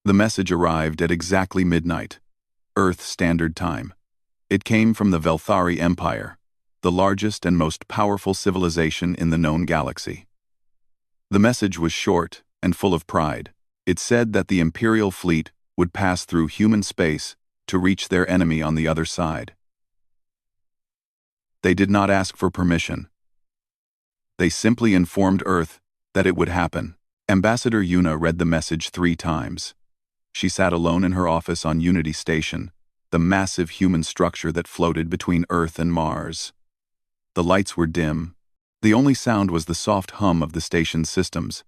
The message arrived at exactly midnight, Earth Standard Time. It came from the Velthari Empire, the largest and most powerful civilization in the known galaxy. The message was short and full of pride. It said that the Imperial fleet would pass through human space to reach their enemy on the other side. They did not ask for permission. They simply informed Earth that it would happen. Ambassador Yuna read the message 3 times. She sat alone in her office on Unity Station, the massive human structure that floated between Earth and Mars. The lights were dim. The only sound was the soft hum of the station's systems.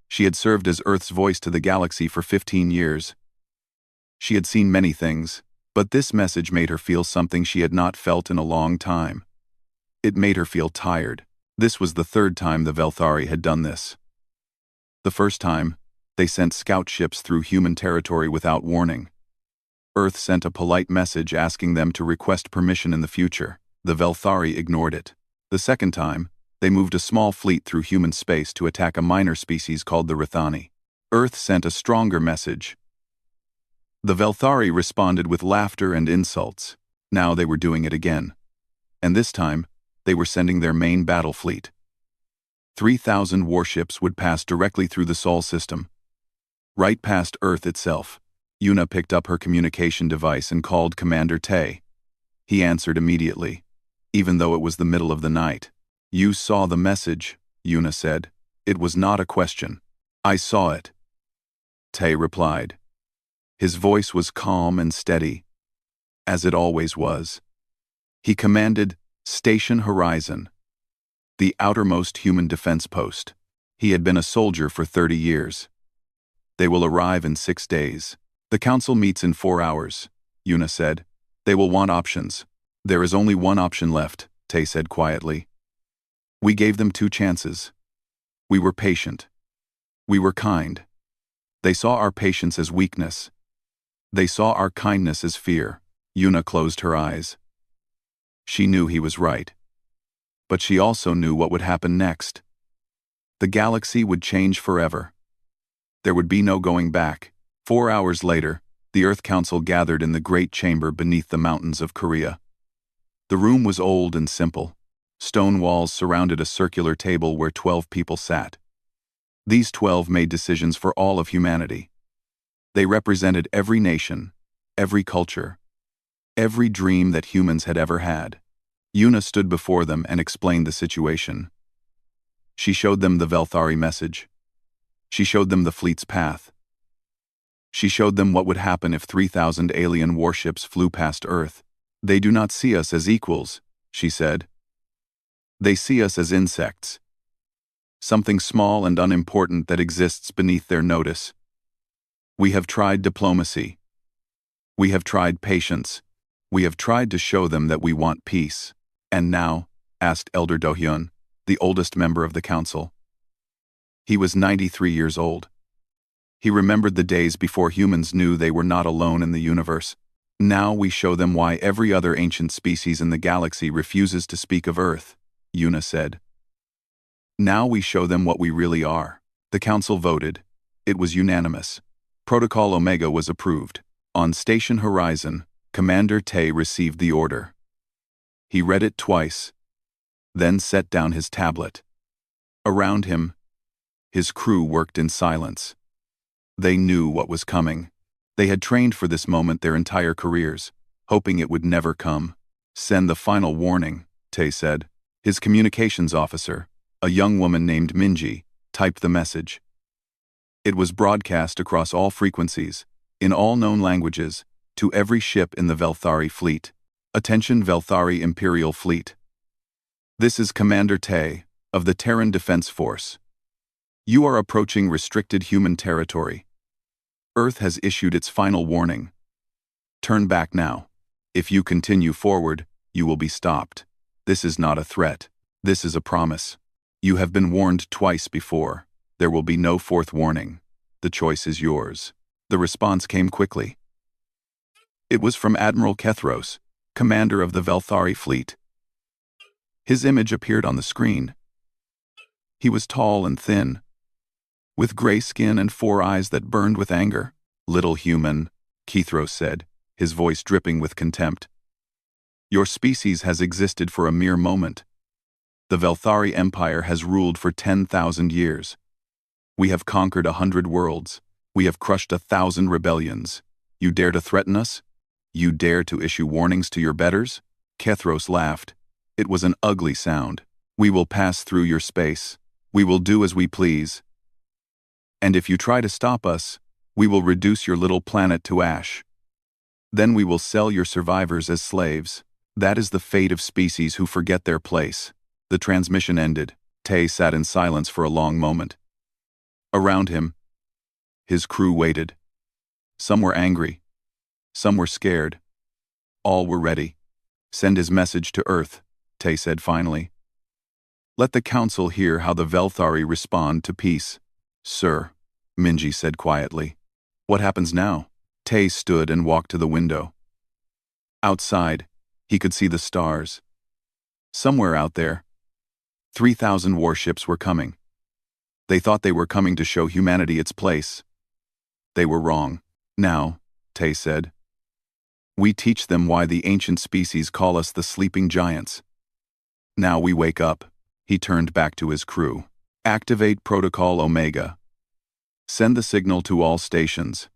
She had served as Earth's voice to the galaxy for 15 years. She had seen many things, but this message made her feel something she had not felt in a long time. It made her feel tired. This was the 3rd time the Velthari had done this. The first time, they sent scout ships through human territory without warning. Earth sent a polite message asking them to request permission in the future. The Velthari ignored it. The second time, they moved a small fleet through human space to attack a minor species called the Rithani. Earth sent a stronger message. The Velthari responded with laughter and insults. Now they were doing it again. And this time, they were sending their main battle fleet. 3,000 warships would pass directly through the Sol system, right past Earth itself. Yuna picked up her communication device and called Commander Tay. He answered immediately, even though it was the middle of the night. "You saw the message," Yuna said. "It was not a question." "I saw it," Tay replied. His voice was calm and steady, as it always was. He commanded, "Station Horizon," the outermost human defense post. He had been a soldier for 30 years. "They will arrive in 6 days. The council meets in 4 hours," Yuna said. "They will want options." "There is only one option left," Tay said quietly. "We gave them 2 chances. We were patient. We were kind. They saw our patience as weakness. They saw our kindness as fear." Yuna closed her eyes. She knew he was right. But she also knew what would happen next. The galaxy would change forever. There would be no going back. 4 hours later, the Earth Council gathered in the great chamber beneath the mountains of Korea. The room was old and simple. Stone walls surrounded a circular table where 12 people sat. These 12 made decisions for all of humanity. They represented every nation, every culture, every dream that humans had ever had. Yuna stood before them and explained the situation. She showed them the Velthari message. She showed them the fleet's path. She showed them what would happen if 3,000 alien warships flew past Earth. "They do not see us as equals," she said. "They see us as insects. Something small and unimportant that exists beneath their notice. We have tried diplomacy. We have tried patience. We have tried to show them that we want peace." "And now?" asked Elder Dohyun, the oldest member of the council. He was 93 years old. He remembered the days before humans knew they were not alone in the universe. "Now we show them why every other ancient species in the galaxy refuses to speak of Earth," Yuna said. "Now we show them what we really are." The council voted. It was unanimous. Protocol Omega was approved. On Station Horizon, Commander Tay received the order. He read it twice, then set down his tablet. Around him, his crew worked in silence. They knew what was coming. They had trained for this moment their entire careers, hoping it would never come. "Send the final warning," Tay said. His communications officer, a young woman named Minji, typed the message. It was broadcast across all frequencies, in all known languages, to every ship in the Velthari fleet. "Attention Velthari Imperial Fleet. This is Commander Tay, of the Terran Defense Force. You are approaching restricted human territory. Earth has issued its final warning. Turn back now. If you continue forward, you will be stopped. This is not a threat. This is a promise. You have been warned twice before. There will be no 4th warning. The choice is yours." The response came quickly. It was from Admiral Kethros, commander of the Velthari fleet. His image appeared on the screen. He was tall and thin, with gray skin and 4 eyes that burned with anger. Little human, Kithros said, his voice dripping with contempt. Your species has existed for a mere moment. The Velthari Empire has ruled for 10,000 years. We have conquered 100 worlds. We have crushed 1,000 rebellions. You dare to threaten us? You dare to issue warnings to your betters? Kithros laughed. It was an ugly sound. We will pass through your space. We will do as we please. And if you try to stop us, we will reduce your little planet to ash. Then we will sell your survivors as slaves. That is the fate of species who forget their place. The transmission ended. Tay sat in silence for a long moment. Around him, his crew waited. Some were angry. Some were scared. All were ready. Send his message to Earth, Tay said finally. Let the council hear how the Velthari respond to peace. Sir, Minji said quietly. What happens now? Tay stood and walked to the window. Outside, he could see the stars. Somewhere out there, 3,000 warships were coming. They thought they were coming to show humanity its place. They were wrong. Now, Tay said, we teach them why the ancient species call us the sleeping giants. Now we wake up. He turned back to his crew. Activate Protocol Omega. Send the signal to all stations.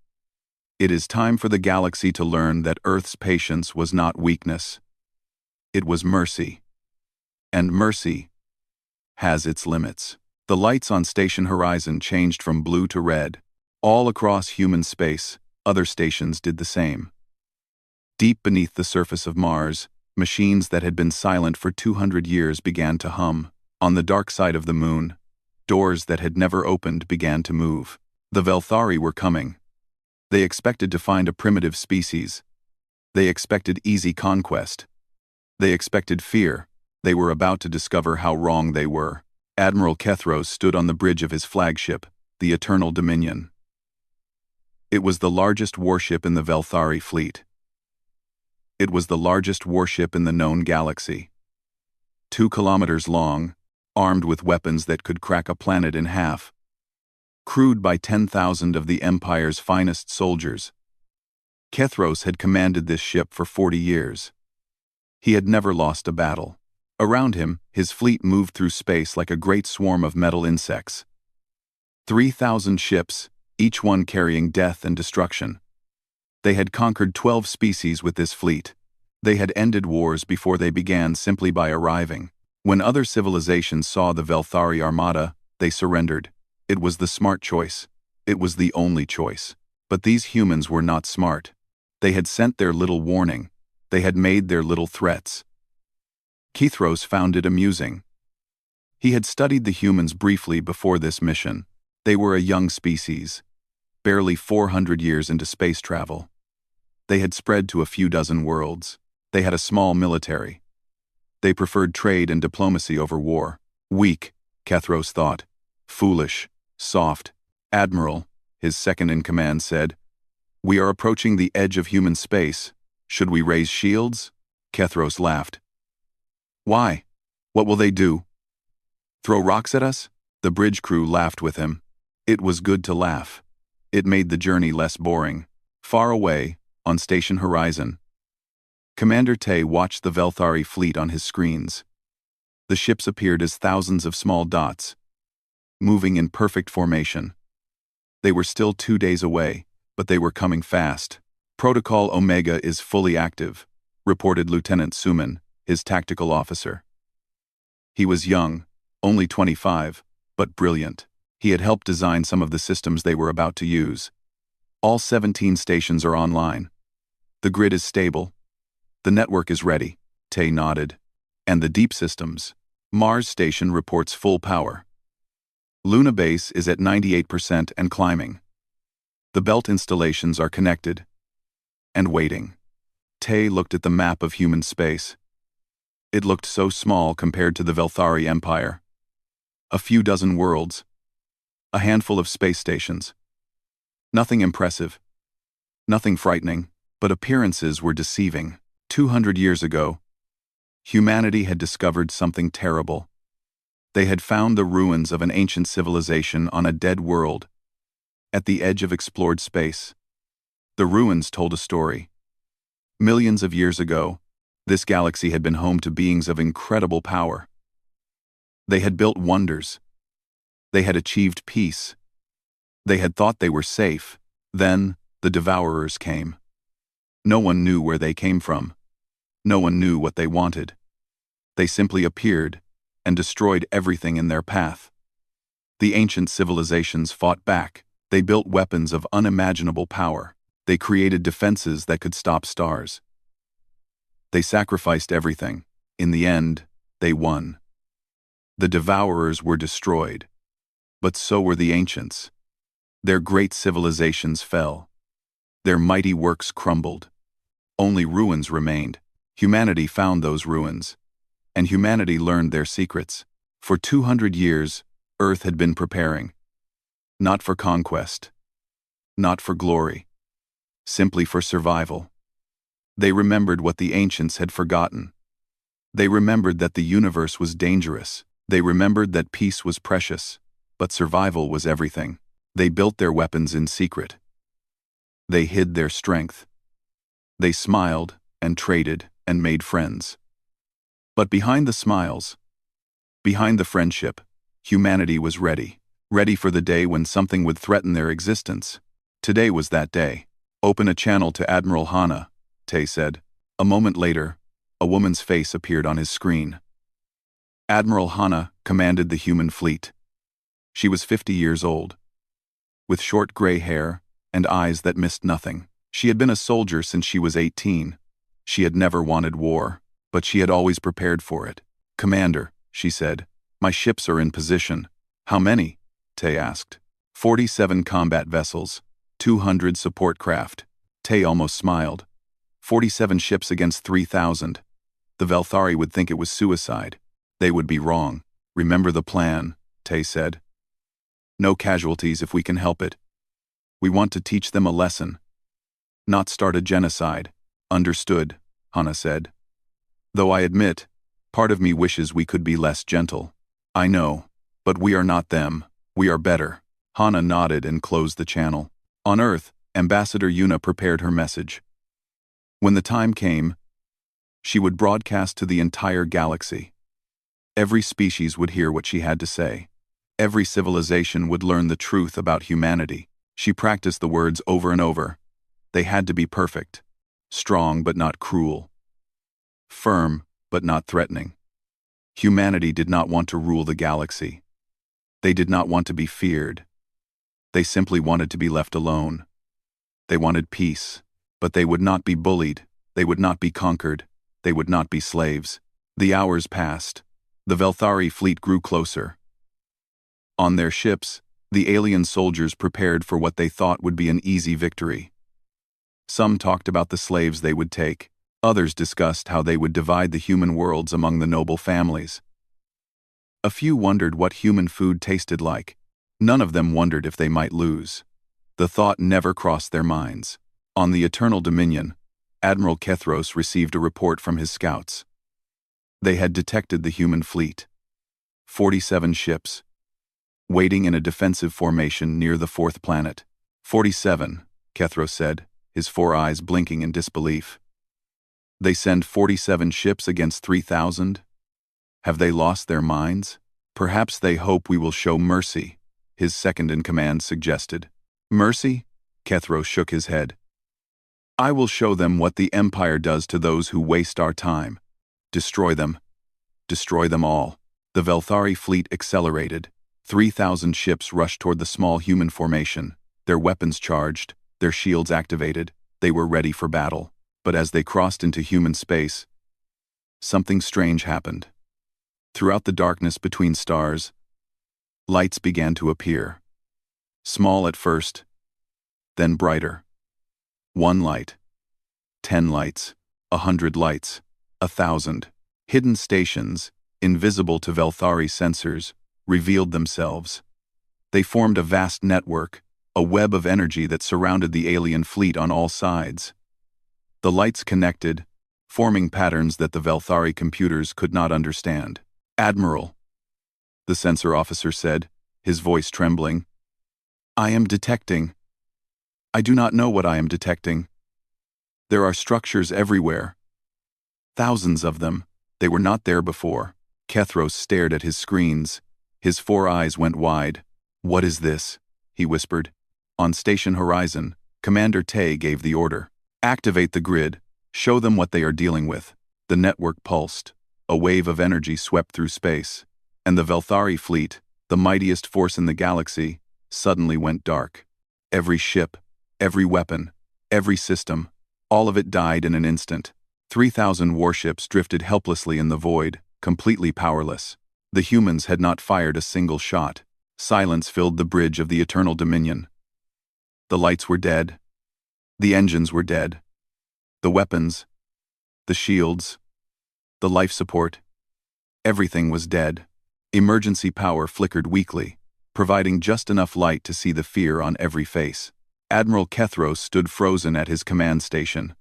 It is time for the galaxy to learn that Earth's patience was not weakness. It was mercy. And mercy has its limits. The lights on station horizon changed from blue to red. All across human space, other stations did the same. Deep beneath the surface of Mars, machines that had been silent for 200 years began to hum. On the dark side of the moon, doors that had never opened began to move. The Velthari were coming. They expected to find a primitive species. They expected easy conquest. They expected fear. They were about to discover how wrong they were. Admiral Kithros stood on the bridge of his flagship, the Eternal Dominion. It was the largest warship in the Velthari fleet. It was the largest warship in the known galaxy. 2 kilometers long, armed with weapons that could crack a planet in half. Crewed by 10,000 of the Empire's finest soldiers. Kithros had commanded this ship for 40 years. He had never lost a battle. Around him, his fleet moved through space like a great swarm of metal insects. 3,000 ships, each one carrying death and destruction. They had conquered 12 species with this fleet. They had ended wars before they began simply by arriving. When other civilizations saw the Velthari Armada, they surrendered. It was the smart choice. It was the only choice. But these humans were not smart. They had sent their little warning. They had made their little threats. Kithros found it amusing. He had studied the humans briefly before this mission. They were a young species, barely 400 years into space travel. They had spread to a few dozen worlds. They had a small military. They preferred trade and diplomacy over war. Weak, Kithros thought. Foolish, soft. Admiral, his second-in-command said, we are approaching the edge of human space. Should we raise shields? Kithros laughed. Why? What will they do? Throw rocks at us? The bridge crew laughed with him. It was good to laugh. It made the journey less boring. Far away, on station horizon, Commander Tay watched the Velthari fleet on his screens. The ships appeared as thousands of small dots, moving in perfect formation. They were still 2 days away, but they were coming fast. Protocol Omega is fully active, reported Lieutenant Suman, his tactical officer. He was young, only 25, but brilliant. He had helped design some of the systems they were about to use. All 17 stations are online. The grid is stable. The network is ready, Tay nodded. And the deep systems. Mars station reports full power. Luna base is at 98% and climbing. The belt installations are connected. And waiting. Tay looked at the map of human space. It looked so small compared to the Velthari Empire. A few dozen worlds. A handful of space stations. Nothing impressive. Nothing frightening, but appearances were deceiving. 200 years ago, humanity had discovered something terrible. They had found the ruins of an ancient civilization on a dead world, at the edge of explored space. The ruins told a story. Millions of years ago, this galaxy had been home to beings of incredible power. They had built wonders. They had achieved peace. They had thought they were safe. Then, the devourers came. No one knew where they came from. No one knew what they wanted. They simply appeared and destroyed everything in their path. The ancient civilizations fought back. They built weapons of unimaginable power. They created defenses that could stop stars. They sacrificed everything. In the end, they won. The devourers were destroyed, but so were the ancients. Their great civilizations fell. Their mighty works crumbled. Only ruins remained. Humanity found those ruins, and humanity learned their secrets. For 200 years, Earth had been preparing. Not for conquest. Not for glory. Simply for survival. They remembered what the ancients had forgotten. They remembered that the universe was dangerous. They remembered that peace was precious, but survival was everything. They built their weapons in secret. They hid their strength. They smiled and traded and made friends. But behind the smiles, behind the friendship, humanity was ready. Ready for the day when something would threaten their existence. Today was that day. "Open a channel to Admiral Hana," Tay said. A moment later, a woman's face appeared on his screen. Admiral Hana commanded the human fleet. She was 50 years old, with short gray hair and eyes that missed nothing. She had been a soldier since she was 18. She had never wanted war, but she had always prepared for it. "Commander," she said, "my ships are in position." "How many?" Tay asked. 47 combat vessels, 200 support craft. Tay almost smiled. 47 ships against 3,000. The Velthari would think it was suicide. They would be wrong. "Remember the plan," Tay said. "No casualties if we can help it. We want to teach them a lesson. Not start a genocide." "Understood," Hana said. "Though I admit, part of me wishes we could be less gentle." "I know, but we are not them. We are better." Hana nodded and closed the channel. On Earth, Ambassador Yuna prepared her message. When the time came, she would broadcast to the entire galaxy. Every species would hear what she had to say. Every civilization would learn the truth about humanity. She practiced the words over and over. They had to be perfect. Strong but not cruel. Firm but not threatening. Humanity did not want to rule the galaxy. They did not want to be feared. They simply wanted to be left alone. They wanted peace, but they would not be bullied. They would not be conquered. They would not be slaves. The hours passed. The Velthari fleet grew closer. On their ships, the alien soldiers prepared for what they thought would be an easy victory. Some talked about the slaves they would take. Others discussed how they would divide the human worlds among the noble families. A few wondered what human food tasted like. None of them wondered if they might lose. The thought never crossed their minds. On the Eternal Dominion, Admiral Kethros received a report from his scouts. They had detected the human fleet. 47 ships, waiting in a defensive formation near the fourth planet. 47, Kethros said, his 4 eyes blinking in disbelief. They send 47 ships against 3,000? Have they lost their minds? Perhaps they hope we will show mercy, his second-in-command suggested. Mercy? Kethros shook his head. I will show them what the Empire does to those who waste our time. Destroy them. Destroy them all. The Velthari fleet accelerated. 3,000 ships rushed toward the small human formation, their weapons charged, their shields activated. They were ready for battle. But as they crossed into human space, something strange happened. Throughout the darkness between stars, lights began to appear. Small at first, then brighter. 1 light, 10 lights, 100 lights, 1,000. Hidden stations, invisible to Velthari sensors, revealed themselves. They formed a vast network, a web of energy that surrounded the alien fleet on all sides. The lights connected, forming patterns that the Velthari computers could not understand. Admiral, the sensor officer said, his voice trembling. I am detecting. I do not know what I am detecting. There are structures everywhere. Thousands of them. They were not there before. Kethros stared at his screens. His 4 eyes went wide. What is this? He whispered. On station horizon, Commander Tay gave the order. Activate the grid. Show them what they are dealing with. The network pulsed. A wave of energy swept through space. And the Velthari fleet, the mightiest force in the galaxy, suddenly went dark. Every ship, every weapon, every system, all of it died in an instant. 3,000 warships drifted helplessly in the void, completely powerless. The humans had not fired a single shot. Silence filled the bridge of the Eternal Dominion. The lights were dead. The engines were dead. The weapons, the shields, the life support, everything was dead. Emergency power flickered weakly, providing just enough light to see the fear on every face. Admiral Kethros stood frozen at his command station.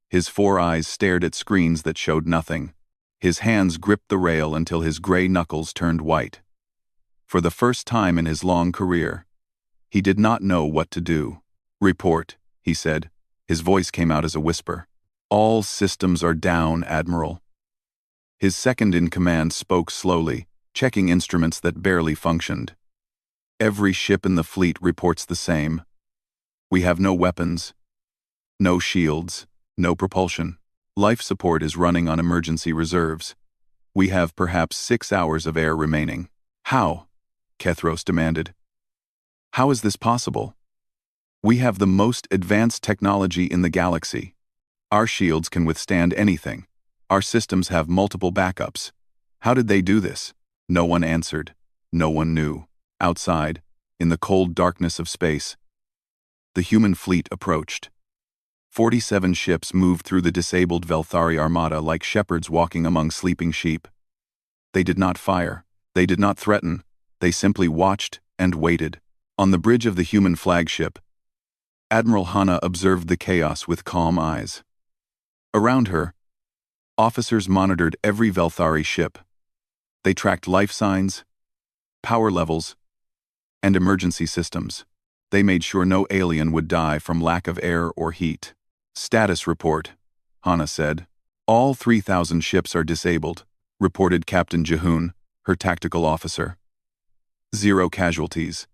His 4 eyes stared at screens that showed nothing. His hands gripped the rail until his gray knuckles turned white. For the first time in his long career, he did not know what to do. Report, he said. His voice came out as a whisper. All systems are down, Admiral. His second-in-command spoke slowly, checking instruments that barely functioned. Every ship in the fleet reports the same. We have no weapons, no shields, no propulsion. Life support is running on emergency reserves. We have perhaps 6 hours of air remaining. How? Kethros demanded. How is this possible? We have the most advanced technology in the galaxy. Our shields can withstand anything. Our systems have multiple backups. How did they do this? No one answered. No one knew. Outside, in the cold darkness of space, the human fleet approached. 47 ships moved through the disabled Velthari armada like shepherds walking among sleeping sheep. They did not fire. They did not threaten. They simply watched and waited. On the bridge of the human flagship, Admiral Hana observed the chaos with calm eyes. Around her, officers monitored every Velthari ship. They tracked life signs, power levels, and emergency systems. They made sure no alien would die from lack of air or heat. Status report, Hana said. All 3,000 ships are disabled, reported Captain Jehoon, her tactical officer. 0 casualties.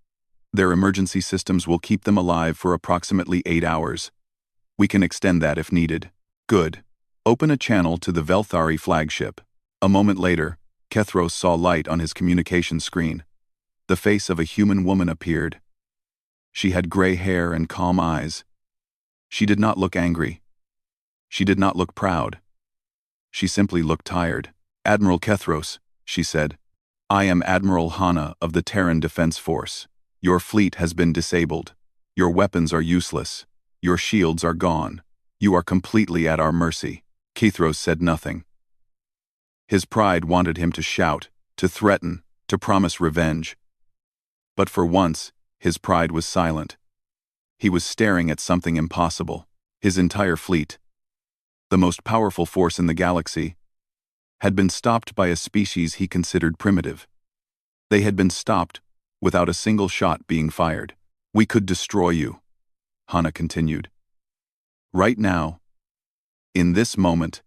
Their emergency systems will keep them alive for approximately 8 hours. We can extend that if needed. Good. Open a channel to the Velthari flagship. A moment later, Kethros saw light on his communication screen. The face of a human woman appeared. She had gray hair and calm eyes. She did not look angry. She did not look proud. She simply looked tired. Admiral Kethros, she said. I am Admiral Hana of the Terran Defense Force. Your fleet has been disabled. Your weapons are useless. Your shields are gone. You are completely at our mercy. Kethros said nothing. His pride wanted him to shout, to threaten, to promise revenge. But for once, his pride was silent. He was staring at something impossible. His entire fleet, the most powerful force in the galaxy, had been stopped by a species he considered primitive. They had been stopped without a single shot being fired. We could destroy you, Hana continued. Right now, in this moment,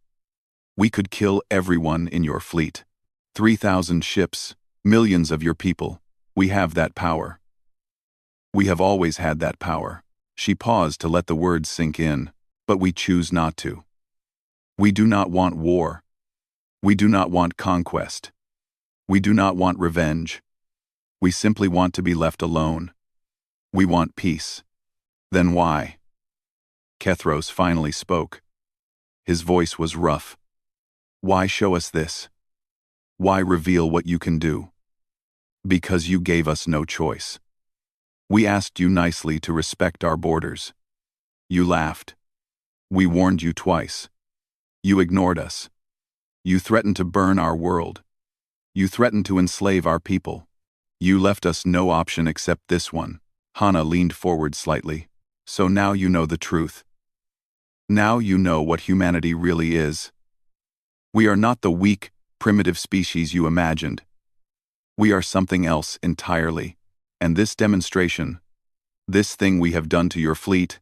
we could kill everyone in your fleet. 3,000 ships, millions of your people. We have that power. We have always had that power. She paused to let the words sink in, but we choose not to. We do not want war. We do not want conquest. We do not want revenge. We simply want to be left alone. We want peace. Then why? Kethros finally spoke. His voice was rough. Why show us this? Why reveal what you can do? Because you gave us no choice. We asked you nicely to respect our borders. You laughed. We warned you twice. You ignored us. You threatened to burn our world. You threatened to enslave our people. You left us no option except this one. Hana leaned forward slightly. So now you know the truth. Now you know what humanity really is. We are not the weak, primitive species you imagined. We are something else entirely, and this demonstration This thing we have done to your fleet,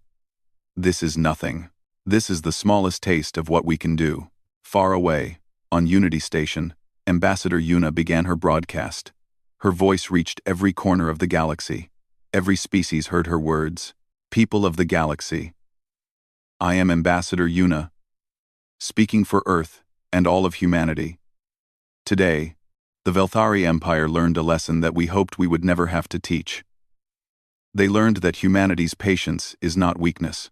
this is nothing. This is the smallest taste of what we can do. Far away, on Unity Station, Ambassador Yuna began her broadcast. Her voice reached every corner of the galaxy. Every species heard her words. People of the galaxy. I am Ambassador Yuna, speaking for Earth and all of humanity. Today, the Velthari Empire learned a lesson that we hoped we would never have to teach. They learned that humanity's patience is not weakness.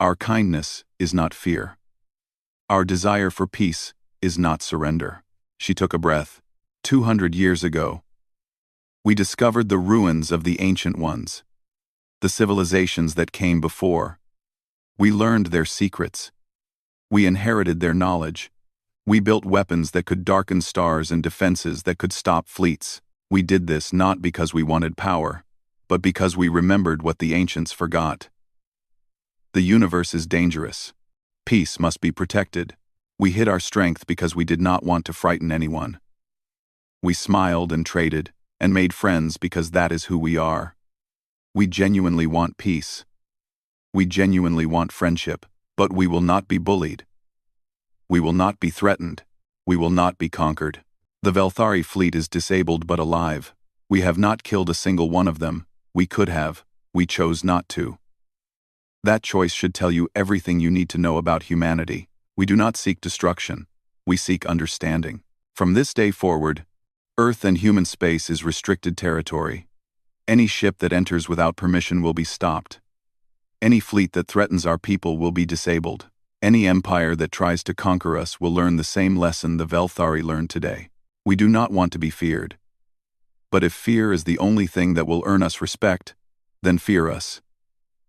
Our kindness is not fear. Our desire for peace is not surrender. She took a breath. 200 years ago, we discovered the ruins of the ancient ones, the civilizations that came before. We learned their secrets. We inherited their knowledge. We built weapons that could darken stars and defenses that could stop fleets. We did this not because we wanted power, but because we remembered what the ancients forgot. The universe is dangerous. Peace must be protected. We hid our strength because we did not want to frighten anyone. We smiled and traded, and made friends because that is who we are. We genuinely want peace. We genuinely want friendship, but we will not be bullied. We will not be threatened. We will not be conquered. The Velthari fleet is disabled but alive. We have not killed a single one of them. We could have. We chose not to. That choice should tell you everything you need to know about humanity. We do not seek destruction. We seek understanding. From this day forward, Earth and human space is restricted territory. Any ship that enters without permission will be stopped. Any fleet that threatens our people will be disabled. Any empire that tries to conquer us will learn the same lesson the Velthari learned today. We do not want to be feared. But if fear is the only thing that will earn us respect, then fear us.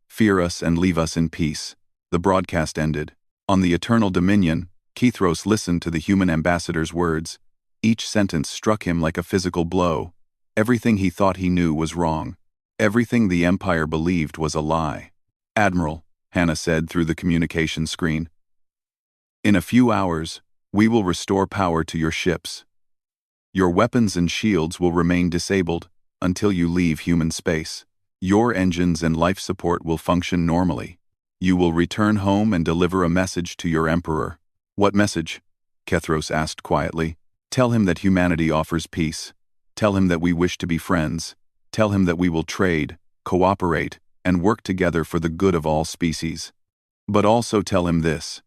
Fear us and leave us in peace. The broadcast ended. On the Eternal Dominion, Kithros listened to the human ambassador's words. Each sentence struck him like a physical blow. Everything he thought he knew was wrong. Everything the Empire believed was a lie. Admiral, Hannah said through the communication screen. In a few hours, we will restore power to your ships. Your weapons and shields will remain disabled until you leave human space. Your engines and life support will function normally. You will return home and deliver a message to your emperor. What message? Kethros asked quietly. Tell him that humanity offers peace. Tell him that we wish to be friends. Tell him that we will trade, cooperate, and work together for the good of all species. But also tell him this.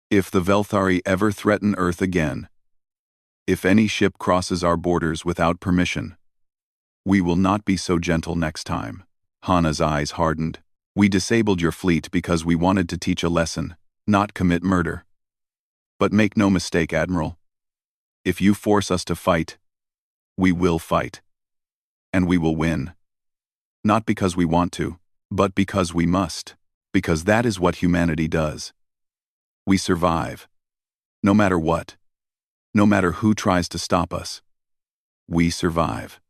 If the Velthari ever threaten Earth again, if any ship crosses our borders without permission, we will not be so gentle next time. Hannah's eyes hardened. We disabled your fleet because we wanted to teach a lesson, not commit murder. But make no mistake, Admiral. If you force us to fight, we will fight. And we will win. Not because we want to, but because we must. Because that is what humanity does. We survive. No matter what. No matter who tries to stop us. We survive.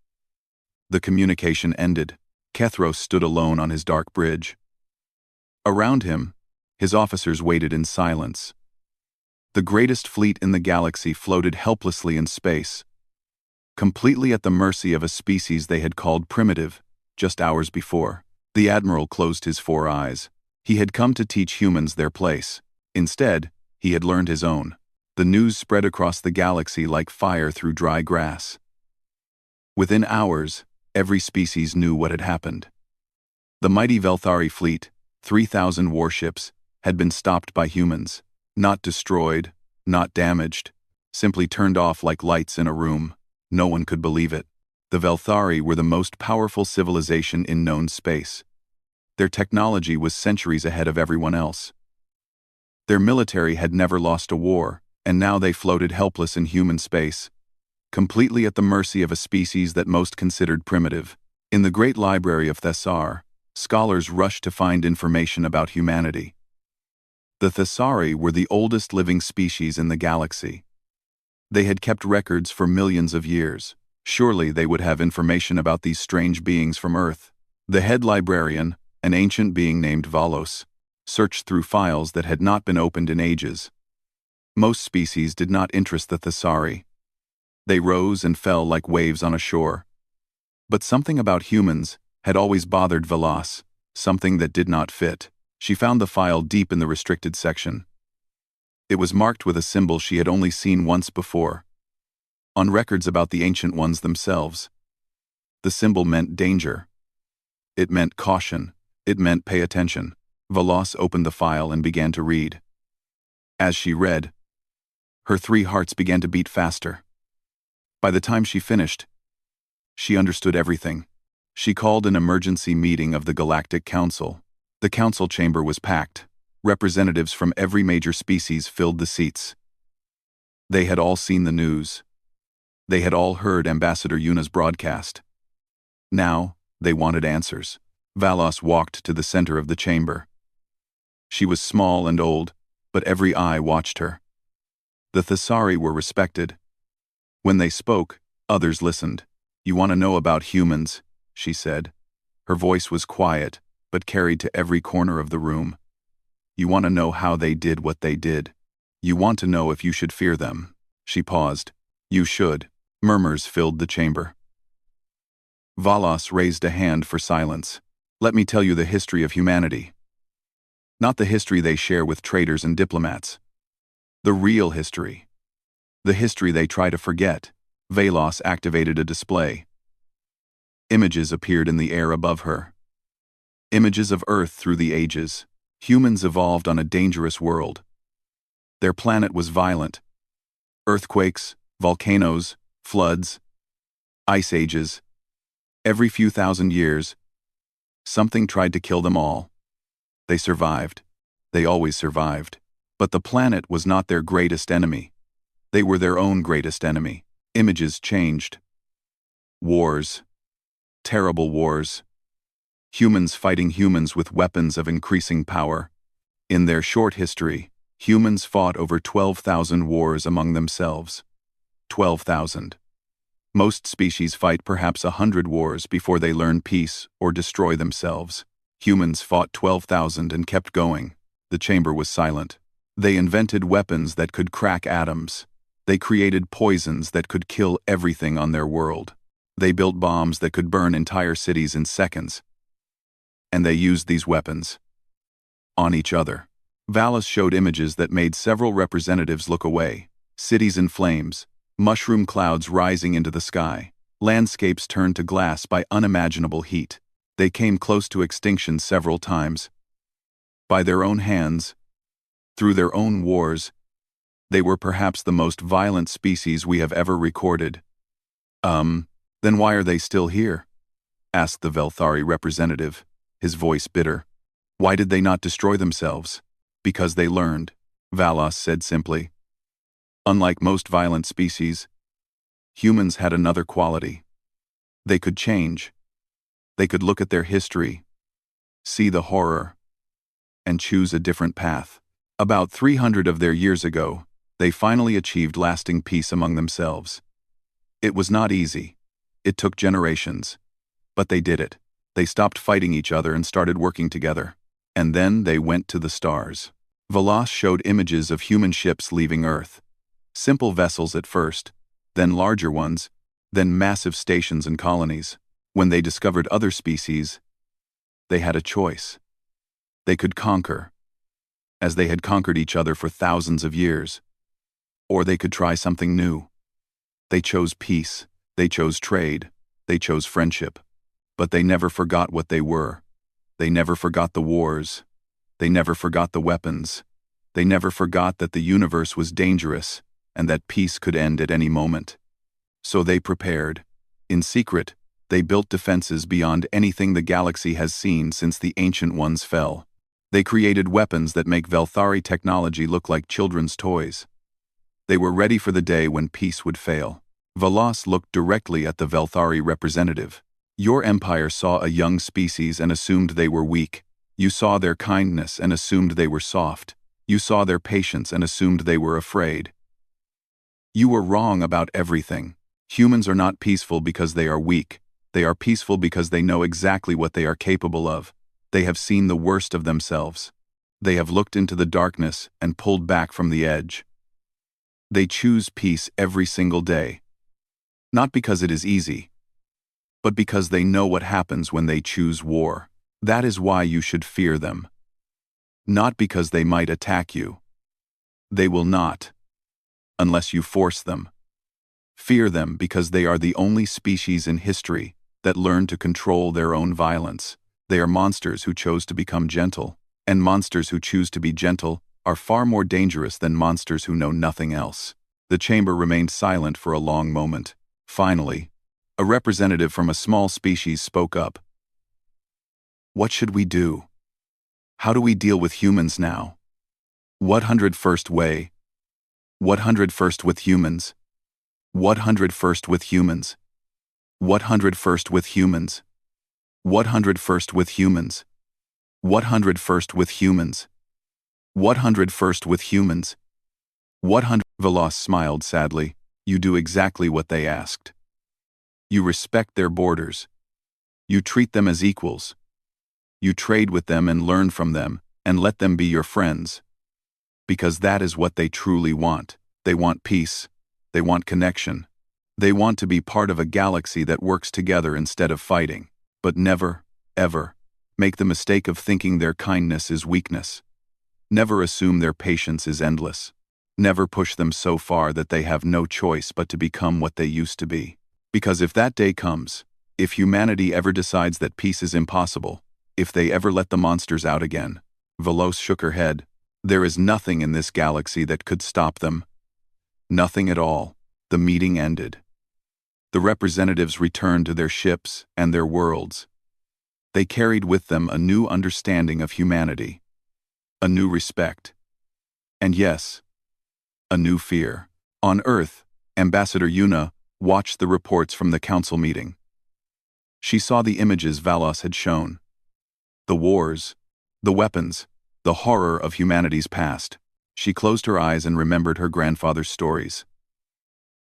The communication ended. Kethros stood alone on his dark bridge. Around him, his officers waited in silence. The greatest fleet in the galaxy floated helplessly in space, completely at the mercy of a species they had called primitive, just hours before. The Admiral closed his 4 eyes. He had come to teach humans their place. Instead, he had learned his own. The news spread across the galaxy like fire through dry grass. Within hours, every species knew what had happened. The mighty Velthari fleet, 3,000 warships, had been stopped by humans. Not destroyed, not damaged, simply turned off like lights in a room. No one could believe it. The Velthari were the most powerful civilization in known space. Their technology was centuries ahead of everyone else. Their military had never lost a war, and now they floated helpless in human space, completely at the mercy of a species that most considered primitive. In the great library of Thessar, scholars rushed to find information about humanity. The Thessari were the oldest living species in the galaxy. They had kept records for millions of years. Surely they would have information about these strange beings from Earth. The head librarian, an ancient being named Valos, searched through files that had not been opened in ages. Most species did not interest the Thessari. They rose and fell like waves on a shore. But something about humans, had always bothered Velas, something that did not fit. She found the file deep in the restricted section. It was marked with a symbol she had only seen once before, on records about the Ancient Ones themselves. The symbol meant danger. It meant caution. It meant pay attention. Velas opened the file and began to read. As she read, her 3 hearts began to beat faster. By the time she finished, she understood everything. She called an emergency meeting of the Galactic Council. The council chamber was packed. Representatives from every major species filled the seats. They had all seen the news. They had all heard Ambassador Yuna's broadcast. Now, they wanted answers. Velas walked to the center of the chamber. She was small and old, but every eye watched her. The Thesari were respected. When they spoke, others listened. "You want to know about humans," she said. Her voice was quiet, but carried to every corner of the room. "You want to know how they did what they did. You want to know if you should fear them." She paused. "You should." Murmurs filled the chamber. Velas raised a hand for silence. "Let me tell you the history of humanity. Not the history they share with traitors and diplomats. The real history. The history they try to forget." Velas activated a display. Images appeared in the air above her. Images of Earth through the ages. Humans evolved on a dangerous world. Their planet was violent. Earthquakes, volcanoes, floods, ice ages. Every few thousand years, something tried to kill them all. They survived. They always survived. But the planet was not their greatest enemy. They were their own greatest enemy. Images changed. Wars. Terrible wars. Humans fighting humans with weapons of increasing power. In their short history, humans fought over 12,000 wars among themselves. 12,000. Most species fight perhaps 100 wars before they learn peace or destroy themselves. Humans fought 12,000 and kept going. The chamber was silent. They invented weapons that could crack atoms. They created poisons that could kill everything on their world. They built bombs that could burn entire cities in seconds. And they used these weapons on each other. Velas showed images that made several representatives look away. Cities in flames, mushroom clouds rising into the sky, landscapes turned to glass by unimaginable heat. They came close to extinction several times. By their own hands, through their own wars, they were perhaps the most violent species we have ever recorded. Then why are they still here?" asked the Velthari representative, his voice bitter. "Why did they not destroy themselves?" "Because they learned," Velas said simply. "Unlike most violent species, humans had another quality. They could change. They could look at their history, see the horror, and choose a different path. About 300 of their years ago, they finally achieved lasting peace among themselves. It was not easy. It took generations. But they did it. They stopped fighting each other and started working together. And then they went to the stars." Velas showed images of human ships leaving Earth. Simple vessels at first, then larger ones, then massive stations and colonies. When they discovered other species, they had a choice. They could conquer, as they had conquered each other for thousands of years. Or they could try something new. They chose peace, they chose trade, they chose friendship. But they never forgot what they were. They never forgot the wars. They never forgot the weapons. They never forgot that the universe was dangerous and that peace could end at any moment. So they prepared. In secret, they built defenses beyond anything the galaxy has seen since the Ancient Ones fell. They created weapons that make Velthari technology look like children's toys. They were ready for the day when peace would fail. Velas looked directly at the Velthari representative. "Your empire saw a young species and assumed they were weak. You saw their kindness and assumed they were soft. You saw their patience and assumed they were afraid. You were wrong about everything. Humans are not peaceful because they are weak. They are peaceful because they know exactly what they are capable of. They have seen the worst of themselves. They have looked into the darkness and pulled back from the edge. They choose peace every single day. Not because it is easy, but because they know what happens when they choose war. That is why you should fear them. Not because they might attack you. They will not, unless you force them. Fear them because they are the only species in history that learned to control their own violence. They are monsters who chose to become gentle, and monsters who choose to be gentle are far more dangerous than monsters who know nothing else. The chamber remained silent for a long moment. Finally, a representative from a small species spoke up. What should we do? How do we deal with humans now? 101st way. 101st with humans. 101st with humans. 101st with humans. 101st with humans. 101st with humans. 101st with humans. 100. Veloz smiled sadly. You do exactly what they asked. You respect their borders. You treat them as equals. You trade with them and learn from them, and let them be your friends. Because that is what they truly want. They want peace. They want connection. They want to be part of a galaxy that works together instead of fighting. But never, ever, make the mistake of thinking their kindness is weakness. Never assume their patience is endless. Never push them so far that they have no choice but to become what they used to be. Because if that day comes, if humanity ever decides that peace is impossible, if they ever let the monsters out again, Veloz shook her head, there is nothing in this galaxy that could stop them. Nothing at all. The meeting ended. The representatives returned to their ships and their worlds. They carried with them a new understanding of humanity, a new respect, and yes, a new fear. On Earth, Ambassador Yuna watched the reports from the council meeting. She saw the images Veloz had shown. The wars, the weapons, the horror of humanity's past. She closed her eyes and remembered her grandfather's stories.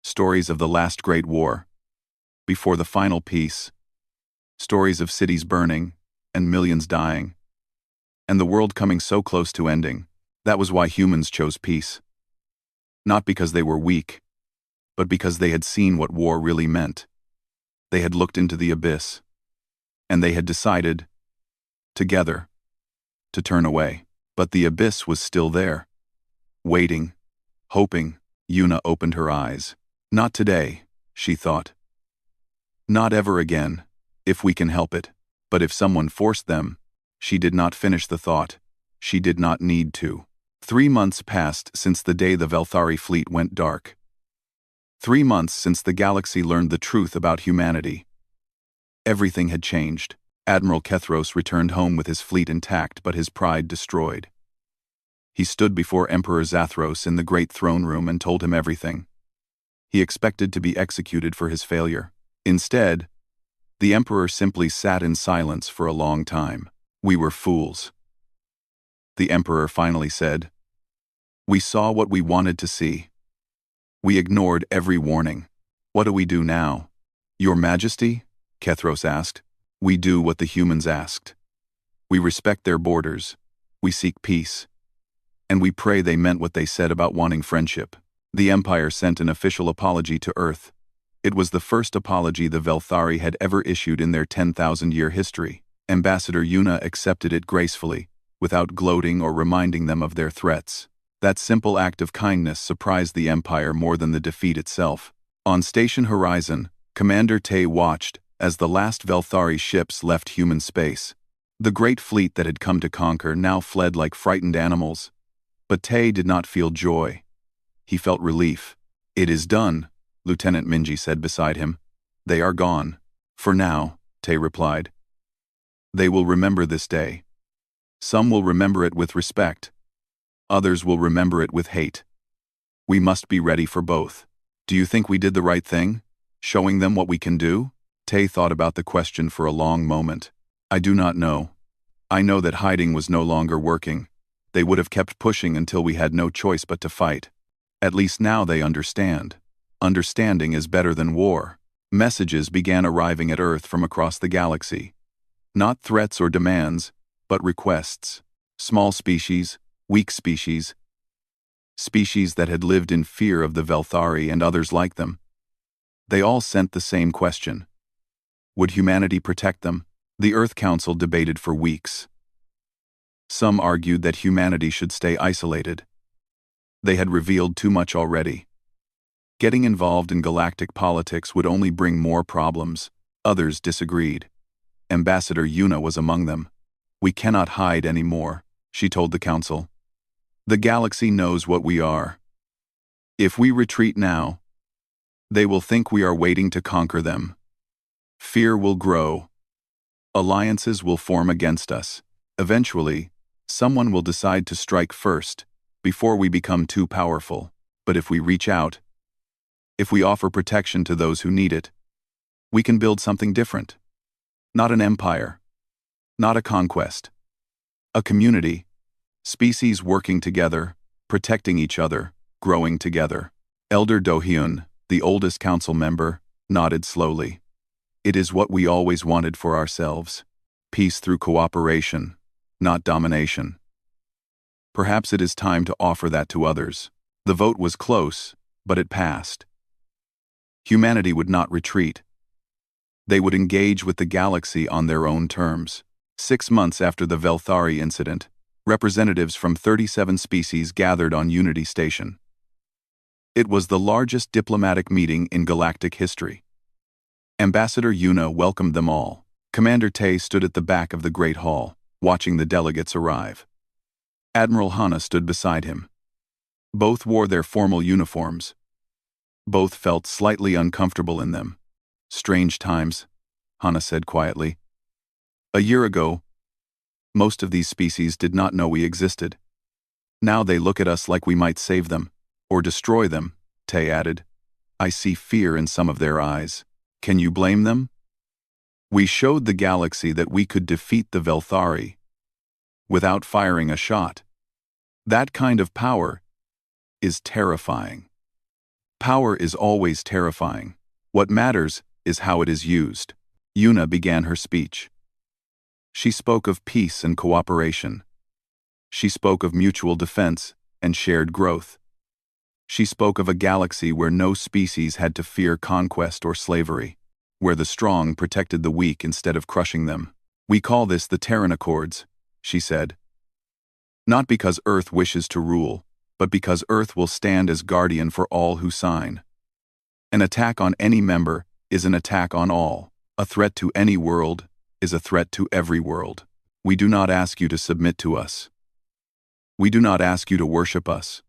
Stories of the last great war, before the final peace. Stories of cities burning and millions dying. And the world coming so close to ending. That was why humans chose peace. Not because they were weak, but because they had seen what war really meant. They had looked into the abyss, and they had decided, together, to turn away. But the abyss was still there, waiting, hoping. Yuna opened her eyes. Not today, she thought. Not ever again, if we can help it. But if someone forced them, she did not finish the thought. She did not need to. 3 months passed since the day the Velthari fleet went dark. 3 months since the galaxy learned the truth about humanity. Everything had changed. Admiral Kethros returned home with his fleet intact but his pride destroyed. He stood before Emperor Zathros in the great throne room and told him everything. He expected to be executed for his failure. Instead, the Emperor simply sat in silence for a long time. We were fools. The Emperor finally said, We saw what we wanted to see. We ignored every warning. What do we do now? Your Majesty? Kethros asked. We do what the humans asked. We respect their borders. We seek peace. And we pray they meant what they said about wanting friendship. The Empire sent an official apology to Earth. It was the first apology the Velthari had ever issued in their 10,000-year history. Ambassador Yuna accepted it gracefully, without gloating or reminding them of their threats. That simple act of kindness surprised the Empire more than the defeat itself. On Station Horizon, Commander Tay watched as the last Velthari ships left human space. The great fleet that had come to conquer now fled like frightened animals. But Tay did not feel joy. He felt relief. It is done, Lieutenant Minji said beside him. They are gone. For now, Tay replied. They will remember this day. Some will remember it with respect. Others will remember it with hate. We must be ready for both. Do you think we did the right thing, showing them what we can do? Tay thought about the question for a long moment. I do not know. I know that hiding was no longer working. They would have kept pushing until we had no choice but to fight. At least now they understand. Understanding is better than war. Messages began arriving at Earth from across the galaxy. Not threats or demands, but requests. Small species, weak species. Species that had lived in fear of the Velthari and others like them. They all sent the same question. Would humanity protect them? The Earth Council debated for weeks. Some argued that humanity should stay isolated. They had revealed too much already. Getting involved in galactic politics would only bring more problems. Others disagreed. Ambassador Yuna was among them. "We cannot hide anymore," she told the council. "The galaxy knows what we are. If we retreat now, they will think we are waiting to conquer them. Fear will grow. Alliances will form against us. Eventually, someone will decide to strike first, before we become too powerful. But if we reach out, if we offer protection to those who need it, we can build something different. Not an empire. Not a conquest. A community. Species working together, protecting each other, growing together." Elder Do-hyun, the oldest council member, nodded slowly. "It is what we always wanted for ourselves. Peace through cooperation, not domination. Perhaps it is time to offer that to others." The vote was close, but it passed. Humanity would not retreat. They would engage with the galaxy on their own terms. 6 months after the Velthari incident, representatives from 37 species gathered on Unity Station. It was the largest diplomatic meeting in galactic history. Ambassador Yuna welcomed them all. Commander Tay stood at the back of the Great Hall, watching the delegates arrive. Admiral Hana stood beside him. Both wore their formal uniforms. Both felt slightly uncomfortable in them. "Strange times," Hana said quietly. "A year ago, most of these species did not know we existed. Now they look at us like we might save them, or destroy them," Tay added. "I see fear in some of their eyes. Can you blame them? We showed the galaxy that we could defeat the Velthari without firing a shot. That kind of power is terrifying. Power is always terrifying. What matters is how it is used." Yuna began her speech. She spoke of peace and cooperation. She spoke of mutual defense and shared growth. She spoke of a galaxy where no species had to fear conquest or slavery, where the strong protected the weak instead of crushing them. "We call this the Terran Accords," she said. "Not because Earth wishes to rule, but because Earth will stand as guardian for all who sign. An attack on any member is an attack on all. A threat to any world is a threat to every world. We do not ask you to submit to us. We do not ask you to worship us.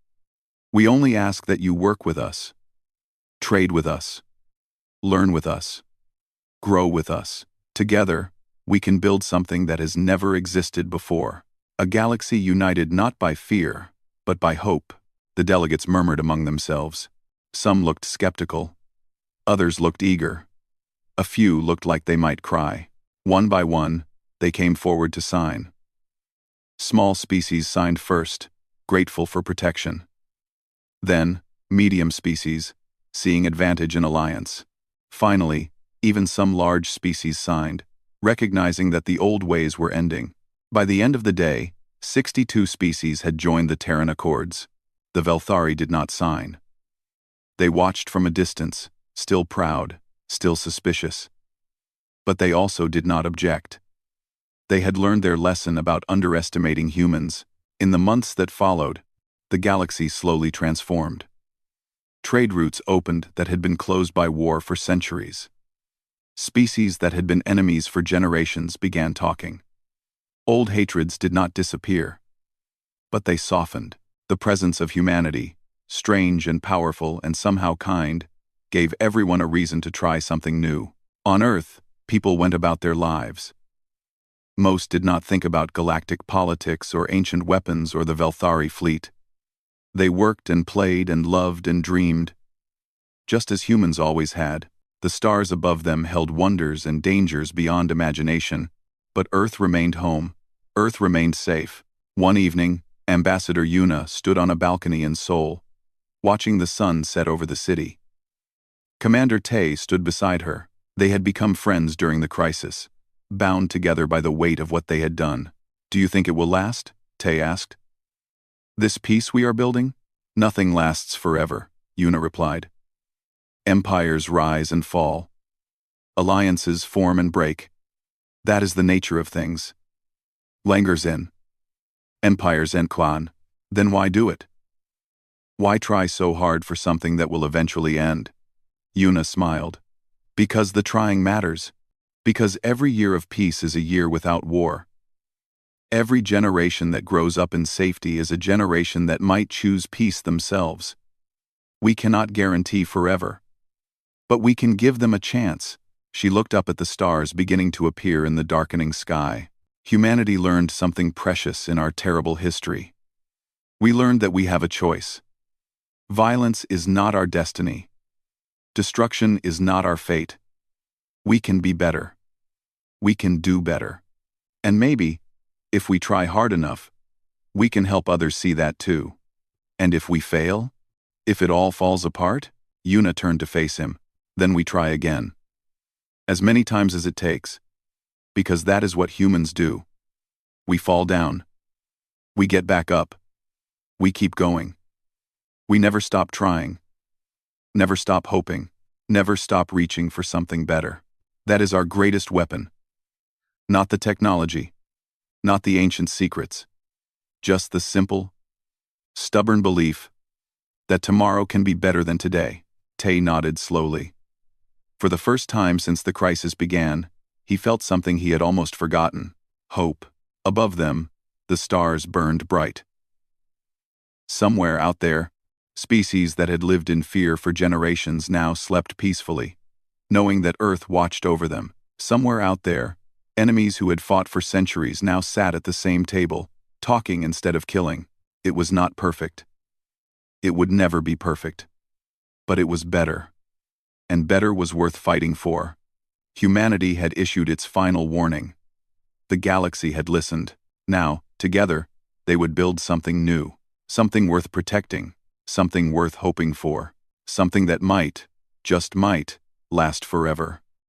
We only ask that you work with us, trade with us, learn with us, grow with us. Together, we can build something that has never existed before. A galaxy united not by fear, but by hope." The delegates murmured among themselves. Some looked skeptical. Others looked eager. A few looked like they might cry. One by one, they came forward to sign. Small species signed first, grateful for protection. Then, medium species, seeing advantage in alliance. Finally, even some large species signed, recognizing that the old ways were ending. By the end of the day, 62 species had joined the Terran Accords. The Velthari did not sign. They watched from a distance, still proud, still suspicious. But they also did not object. They had learned their lesson about underestimating humans. In the months that followed, the galaxy slowly transformed. Trade routes opened that had been closed by war for centuries. Species that had been enemies for generations began talking. Old hatreds did not disappear, but they softened. The presence of humanity, strange and powerful and somehow kind, gave everyone a reason to try something new. On Earth, people went about their lives. Most did not think about galactic politics or ancient weapons or the Velthari fleet. They worked and played and loved and dreamed, just as humans always had. The stars above them held wonders and dangers beyond imagination, but Earth remained home. Earth remained safe. One evening, Ambassador Yuna stood on a balcony in Seoul, watching the sun set over the city. Commander Tay stood beside her. They had become friends during the crisis, bound together by the weight of what they had done. "Do you think it will last?" Tay asked. "This peace we are building? Nothing lasts forever," Yuna replied. "Empires rise and fall. Alliances form and break. That is the nature of things. Langers in. Empires and Kwan. Then why do it? Why try so hard for something that will eventually end? Yuna smiled. Because the trying matters. Because every year of peace is a year without war. Every generation that grows up in safety is a generation that might choose peace themselves. We cannot guarantee forever. But we can give them a chance. She looked up at the stars beginning to appear in the darkening sky. Humanity learned something precious in our terrible history. We learned that we have a choice. Violence is not our destiny. Destruction is not our fate. We can be better. We can do better. And maybe, if we try hard enough, we can help others see that too. And if we fail? If it all falls apart? Yuna turned to face him. Then we try again. As many times as it takes. Because that is what humans do. We fall down. We get back up. We keep going. We never stop trying. Never stop hoping. Never stop reaching for something better. That is our greatest weapon. Not the technology. Not the ancient secrets. Just the simple, stubborn belief that tomorrow can be better than today. Tay nodded slowly. For the first time since the crisis began, he felt something he had almost forgotten. Hope. Above them, the stars burned bright. Somewhere out there, species that had lived in fear for generations now slept peacefully, knowing that Earth watched over them. Somewhere out there, enemies who had fought for centuries now sat at the same table, talking instead of killing. It was not perfect. It would never be perfect. But it was better. And better was worth fighting for. Humanity had issued its final warning. The galaxy had listened. Now, together, they would build something new. Something worth protecting. Something worth hoping for. Something that might, just might, last forever.